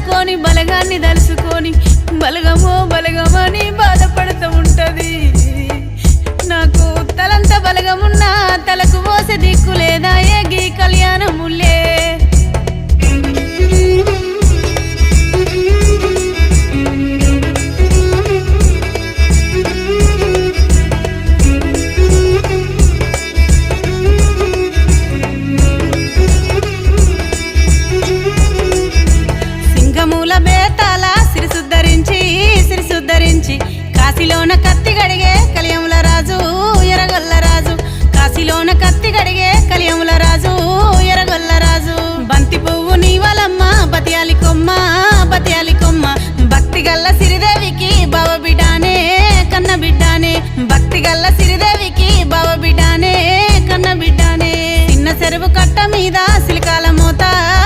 తలుసుకొని బలగాన్ని తలుసుకొని బలగమో బలగమని బాధపడుతూ ఉంటది. నాకు తలంత బలగమున్నా తలకు పోసే దిక్కు లేదా ఏగి కళ్యాణములే. సింగమూల బేతాల సిరిసుద్ధరించి కాశీలోన కత్తి గడిగే కలియముల రాజు ఎరగొల్ల రాజు. కాశీలోన కత్తి గడిగే కలియముల రాజు.